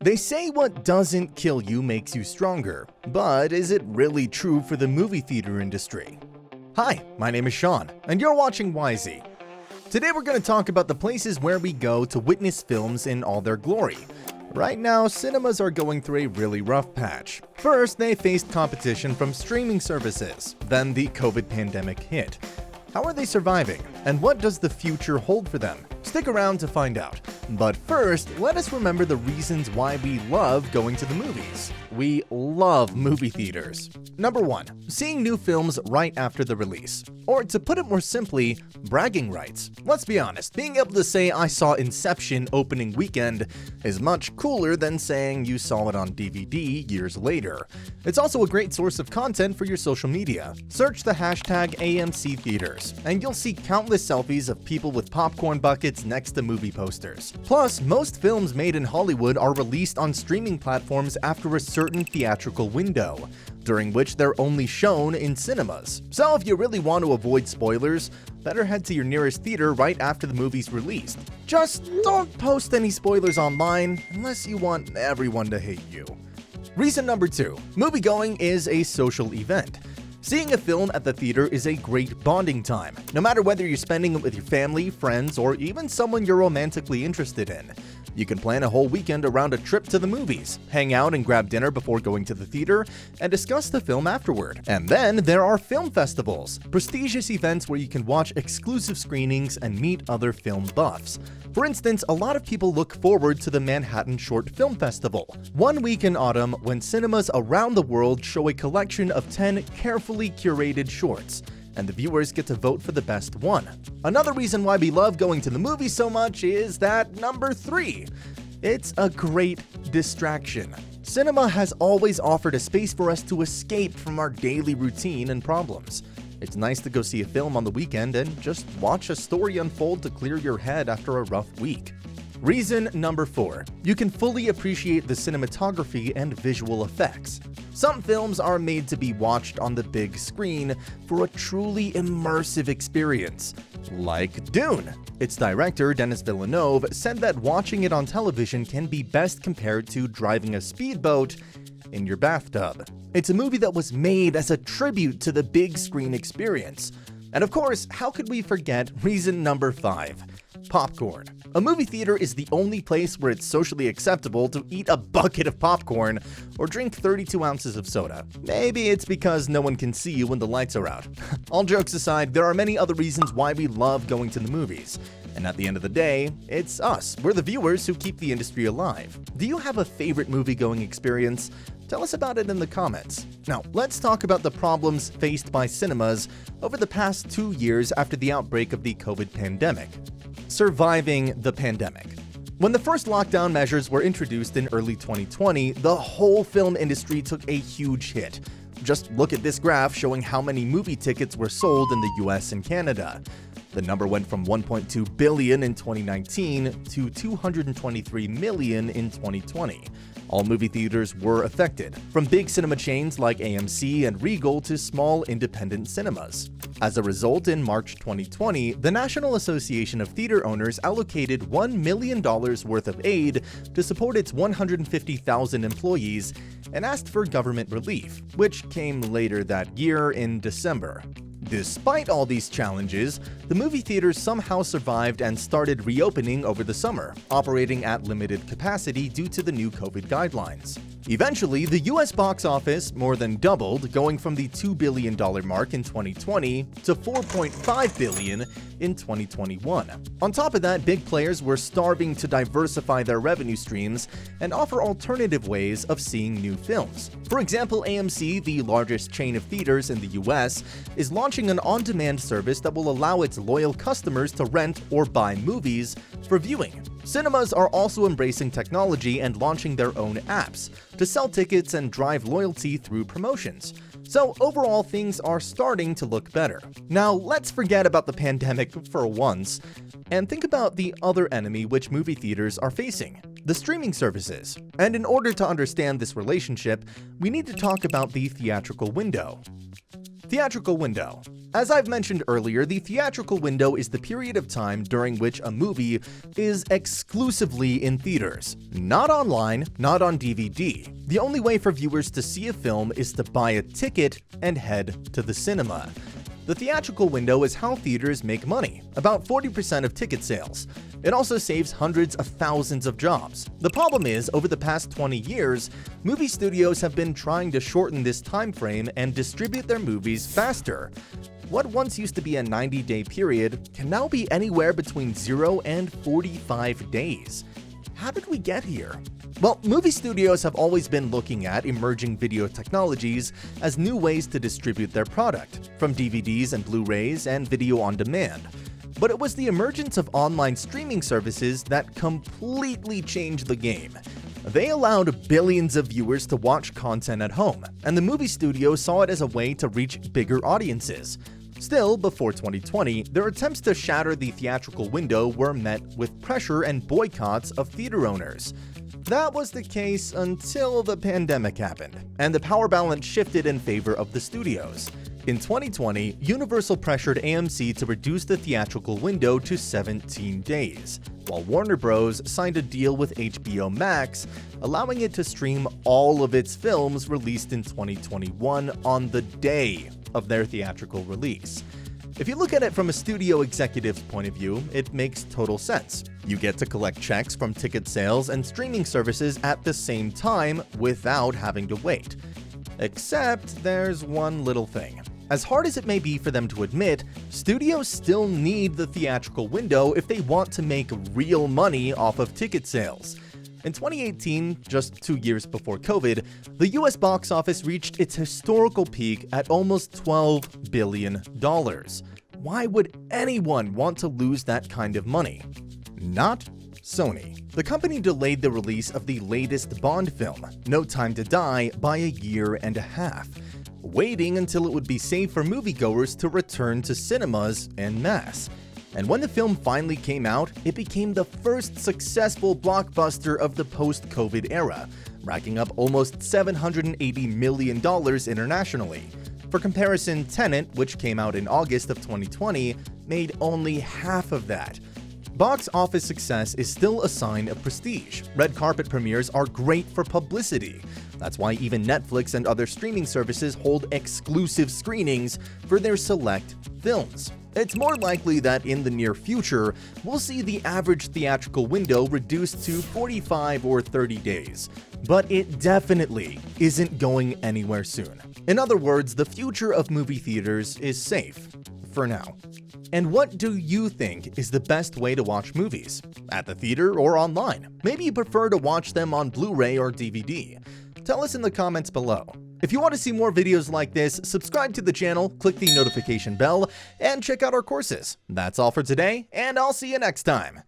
They say what doesn't kill you makes you stronger, but is it really true for the movie theater industry? Hi, my name is Sean, and you're watching Wisey. Today we're going to talk about the places where we go to witness films in all their glory. Right now, cinemas are going through a really rough patch. First, they faced competition from streaming services. Then the COVID pandemic hit. How are they surviving? And what does the future hold for them? Stick around to find out. But first, let us remember the reasons why we love going to the movies. We love movie theaters. Number 1, seeing new films right after the release. Or to put it more simply, bragging rights. Let's be honest, being able to say I saw Inception opening weekend is much cooler than saying you saw it on DVD years later. It's also a great source of content for your social media. Search the hashtag AMC Theaters, and you'll see countless selfies of people with popcorn buckets next to movie posters. Plus, most films made in Hollywood are released on streaming platforms after a certain theatrical window, during which they're only shown in cinemas. So if you really want to avoid spoilers, better head to your nearest theater right after the movie's released. Just don't post any spoilers online unless you want everyone to hate you. Reason number 2, moviegoing is a social event. Seeing a film at the theater is a great bonding time, no matter whether you're spending it with your family, friends, or even someone you're romantically interested in. You can plan a whole weekend around a trip to the movies, hang out and grab dinner before going to the theater, and discuss the film afterward. And then there are film festivals, prestigious events where you can watch exclusive screenings and meet other film buffs. For instance, a lot of people look forward to the Manhattan Short Film Festival, one week in autumn when cinemas around the world show a collection of 10 carefully curated shorts, and the viewers get to vote for the best one. Another reason why we love going to the movies so much is that number 3. It's a great distraction. Cinema has always offered a space for us to escape from our daily routine and problems. It's nice to go see a film on the weekend and just watch a story unfold to clear your head after a rough week. Reason number 4, you can fully appreciate the cinematography and visual effects. Some films are made to be watched on the big screen for a truly immersive experience, like Dune. Its director, Denis Villeneuve, said that watching it on television can be best compared to driving a speedboat in your bathtub. It's a movie that was made as a tribute to the big screen experience. And of course, how could we forget reason number 5? Popcorn. A movie theater is the only place where it's socially acceptable to eat a bucket of popcorn or drink 32 ounces of soda. Maybe it's because no one can see you when the lights are out. All jokes aside, there are many other reasons why we love going to the movies. And at the end of the day, it's us. We're the viewers who keep the industry alive. Do you have a favorite movie-going experience? Tell us about it in the comments. Now, let's talk about the problems faced by cinemas over the past 2 years after the outbreak of the COVID pandemic. Surviving the pandemic. When the first lockdown measures were introduced in early 2020, the whole film industry took a huge hit. Just look at this graph showing how many movie tickets were sold in the US and Canada. The number went from 1.2 billion in 2019 to 223 million in 2020. All movie theaters were affected, from big cinema chains like AMC and Regal to small independent cinemas. As a result, in March 2020, the National Association of Theater Owners allocated $1 million worth of aid to support its 150,000 employees and asked for government relief, which came later that year in December. Despite all these challenges, the movie theaters somehow survived and started reopening over the summer, operating at limited capacity due to the new COVID guidelines. Eventually, the US box office more than doubled, going from the $2 billion mark in 2020 to $4.5 billion in 2021. On top of that, big players were starving to diversify their revenue streams and offer alternative ways of seeing new films. For example, AMC, the largest chain of theaters in the US, is launching an on-demand service that will allow its loyal customers to rent or buy movies for viewing. Cinemas are also embracing technology and launching their own apps to sell tickets and drive loyalty through promotions. So overall, things are starting to look better. Now, let's forget about the pandemic for once and think about the other enemy which movie theaters are facing: the streaming services. And in order to understand this relationship, we need to talk about the theatrical window. Theatrical window. As I've mentioned earlier, the theatrical window is the period of time during which a movie is exclusively in theaters. Not online, not on DVD. The only way for viewers to see a film is to buy a ticket and head to the cinema. The theatrical window is how theaters make money, about 40% of ticket sales. It also saves hundreds of thousands of jobs. The problem is, over the past 20 years, movie studios have been trying to shorten this time frame and distribute their movies faster. What once used to be a 90-day period can now be anywhere between 0 and 45 days. How did we get here? Well, movie studios have always been looking at emerging video technologies as new ways to distribute their product, from DVDs and Blu-rays and video on demand. But it was the emergence of online streaming services that completely changed the game. They allowed billions of viewers to watch content at home, and the movie studio saw it as a way to reach bigger audiences. Still, before 2020, their attempts to shatter the theatrical window were met with pressure and boycotts of theater owners. That was the case until the pandemic happened, and the power balance shifted in favor of the studios. In 2020, Universal pressured AMC to reduce the theatrical window to 17 days, while Warner Bros. Signed a deal with HBO Max, allowing it to stream all of its films released in 2021 on the day of their theatrical release. If you look at it from a studio executive's point of view, it makes total sense. You get to collect checks from ticket sales and streaming services at the same time without having to wait. Except there's one little thing. As hard as it may be for them to admit, studios still need the theatrical window if they want to make real money off of ticket sales. In 2018, just 2 years before COVID, the US box office reached its historical peak at almost $12 billion. Why would anyone want to lose that kind of money? Not Sony. The company delayed the release of the latest Bond film, No Time to Die, by a year and a half, waiting until it would be safe for moviegoers to return to cinemas en masse. And when the film finally came out, it became the first successful blockbuster of the post-COVID era, racking up almost $780 million internationally. For comparison, Tenet, which came out in August of 2020, made only half of that. Box office success is still a sign of prestige. Red carpet premieres are great for publicity. That's why even Netflix and other streaming services hold exclusive screenings for their select films. It's more likely that in the near future, we'll see the average theatrical window reduced to 45 or 30 days. But it definitely isn't going anywhere soon. In other words, the future of movie theaters is safe. For now. And what do you think is the best way to watch movies? At the theater or online? Maybe you prefer to watch them on Blu-ray or DVD. Tell us in the comments below. If you want to see more videos like this, subscribe to the channel, click the notification bell, and check out our courses. That's all for today, and I'll see you next time.